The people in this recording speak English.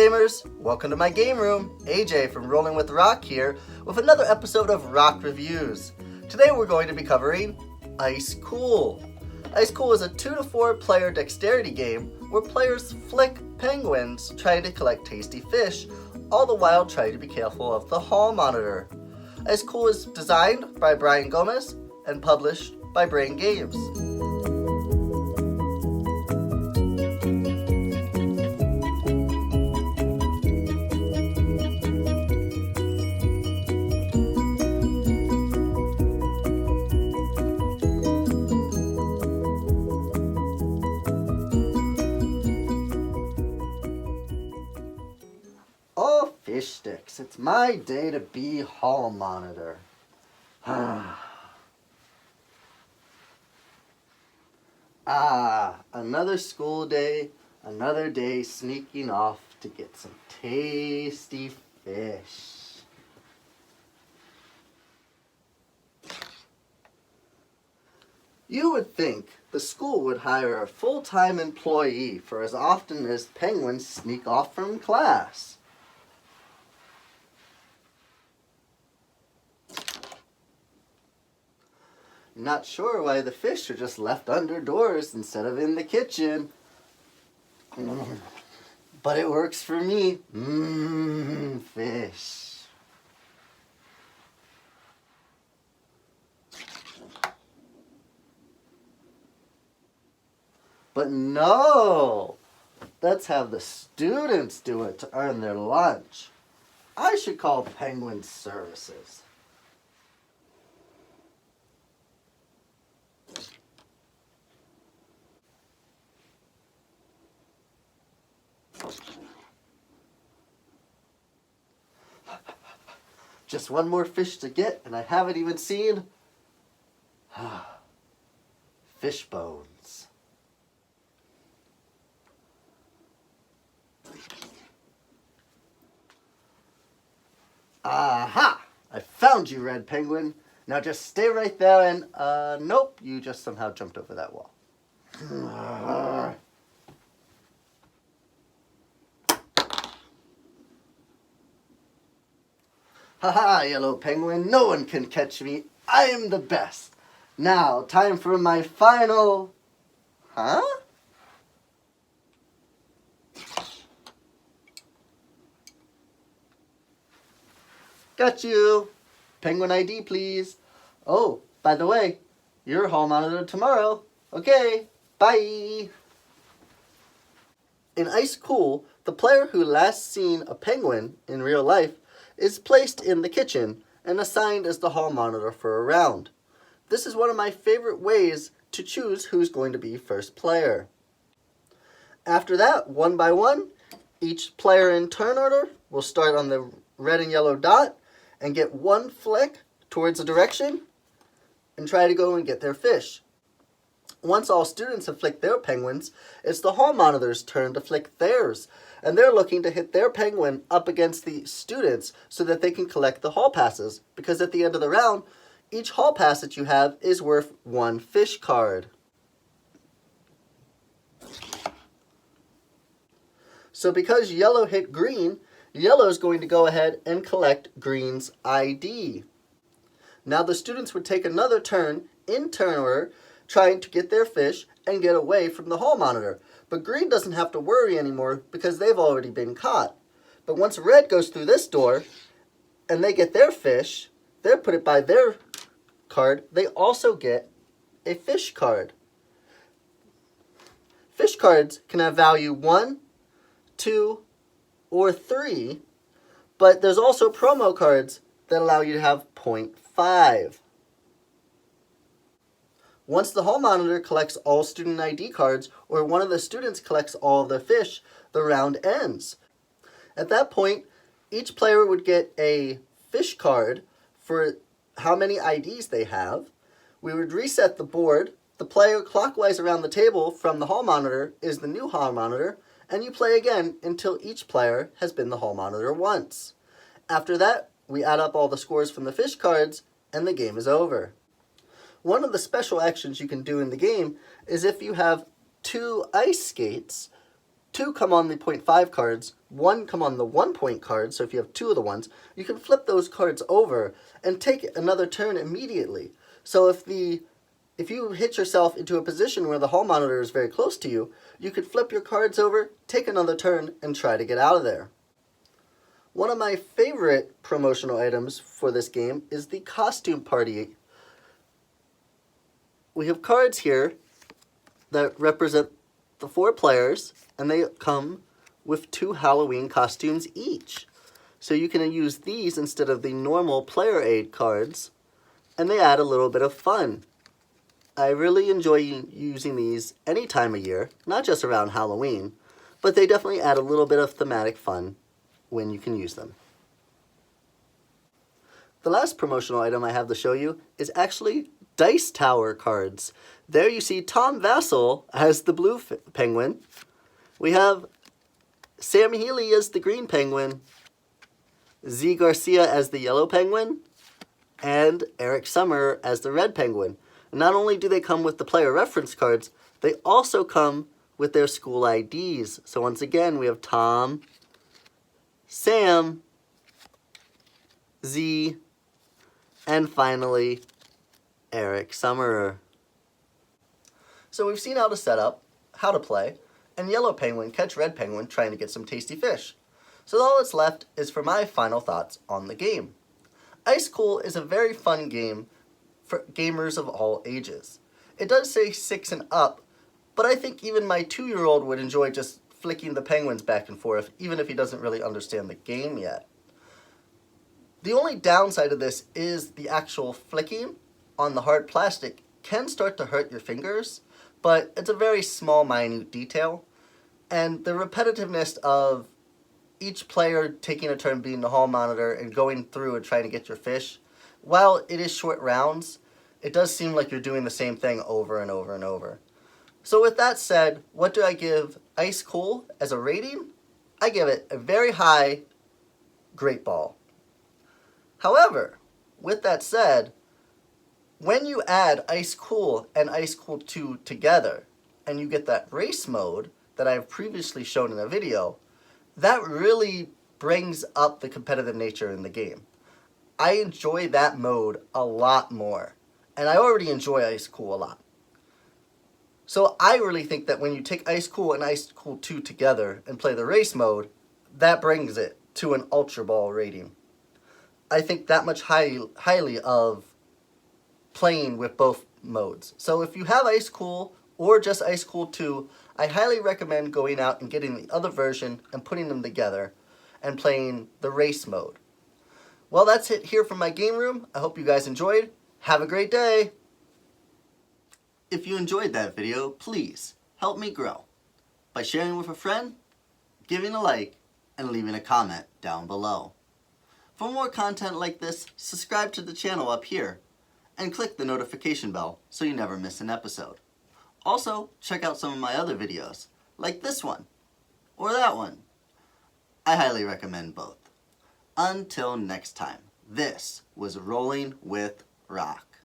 gamers, welcome to my game room. AJ from Rolling with Roc here with another episode of Roc Reviews. Today we're going to be covering ICECOOL. ICECOOL is a 2 to 4 player dexterity game where players flick penguins trying to collect tasty fish, all the while trying to be careful of the hall monitor. ICECOOL is designed by Brian Gomez and published by Brain Games. Oh, fish sticks, it's my day to be hall monitor. Another school day, another day sneaking off to get some tasty fish. You would think the school would hire a full-time employee for as often as penguins sneak off from class. Not sure why the fish are just left under doors instead of in the kitchen. But it works for me. Fish. But no! Let's have the students do it to earn their lunch. I should call Penguin Services. Just one more fish to get, and I haven't even seen fish bones. Aha! I found you, Red Penguin. Now just stay right there and, nope, you just somehow jumped over that wall. Haha, Yellow Penguin, no one can catch me. I am the best. Now, time for my final... Huh? Got you. Penguin ID, please. Oh, by the way, you're hall monitor tomorrow. Okay, bye. In ICECOOL, the player who last seen a penguin in real life is placed in the kitchen and assigned as the hall monitor for a round. This is one of my favorite ways to choose who's going to be first player. After that, one by one, each player in turn order will start on the red and yellow dot and get one flick towards a direction and try to go and get their fish. Once all students have flicked their penguins, it's the hall monitor's turn to flick theirs, and they're looking to hit their penguin up against the students so that they can collect the hall passes, because at the end of the round, each hall pass that you have is worth one fish card. So because yellow hit green, yellow's going to go ahead and collect green's ID. Now the students would take another turn in turn order trying to get their fish and get away from the hall monitor. But green doesn't have to worry anymore because they've already been caught. But once red goes through this door and they get their fish, they put it by their card, they also get a fish card. Fish cards can have value 1, 2, or 3, but there's also promo cards that allow you to have 0.5. Once the hall monitor collects all student ID cards, or one of the students collects all of their fish, the round ends. At that point, each player would get a fish card for how many IDs they have. We would reset the board. The player clockwise around the table from the hall monitor is the new hall monitor, and you play again until each player has been the hall monitor once. After that, we add up all the scores from the fish cards, and the game is over. One of the special actions you can do in the game is if you have 2 ice skates, 2 come on the 0.5 cards, 1 come on the 1 point card, so if you have 2 of the ones, you can flip those cards over and take another turn immediately. So if you hit yourself into a position where the hall monitor is very close to you, you could flip your cards over, take another turn, and try to get out of there. One of my favorite promotional items for this game is the costume party. We have cards here that represent the 4 players, and they come with 2 Halloween costumes each. So you can use these instead of the normal player aid cards, and they add a little bit of fun. I really enjoy using these any time of year, not just around Halloween, but they definitely add a little bit of thematic fun when you can use them. The last promotional item I have to show you is actually Dice Tower cards. There you see Tom Vassell as the blue penguin. We have Sam Healy as the green penguin, Z Garcia as the yellow penguin, and Eric Summer as the red penguin. And not only do they come with the player reference cards, they also come with their school IDs. So once again, we have Tom, Sam, Z, and finally, Eric Summer. So we've seen how to set up, how to play, and yellow penguin catch red penguin trying to get some tasty fish. So all that's left is for my final thoughts on the game. ICECOOL is a very fun game for gamers of all ages. It does say 6 and up, but I think even my 2-year-old would enjoy just flicking the penguins back and forth, even if he doesn't really understand the game yet. The only downside of this is the actual flicking on the hard plastic can start to hurt your fingers, but it's a very small, minute detail. And the repetitiveness of each player taking a turn being the hall monitor and going through and trying to get your fish, while it is short rounds, it does seem like you're doing the same thing over and over and over. So with that said, what do I give ICECOOL as a rating? I give it a very high great ball. However, with that said, when you add ICECOOL and ICECOOL 2 together, and you get that race mode that I've previously shown in a video, that really brings up the competitive nature in the game. I enjoy that mode a lot more, and I already enjoy ICECOOL a lot. So I really think that when you take ICECOOL and ICECOOL 2 together and play the race mode, that brings it to an Ultra Ball rating. I think that much highly of playing with both modes. So if you have ICECOOL or just ICECOOL 2, I highly recommend going out and getting the other version and putting them together and playing the race mode. Well, that's it here from my game room. I hope you guys enjoyed. Have a great day. If you enjoyed that video, please help me grow by sharing with a friend, giving a like, and leaving a comment down below. For more content like this, subscribe to the channel up here and click the notification bell so you never miss an episode. Also, check out some of my other videos, like this one or that one. I highly recommend both. Until next time, this was Rolling with Roc.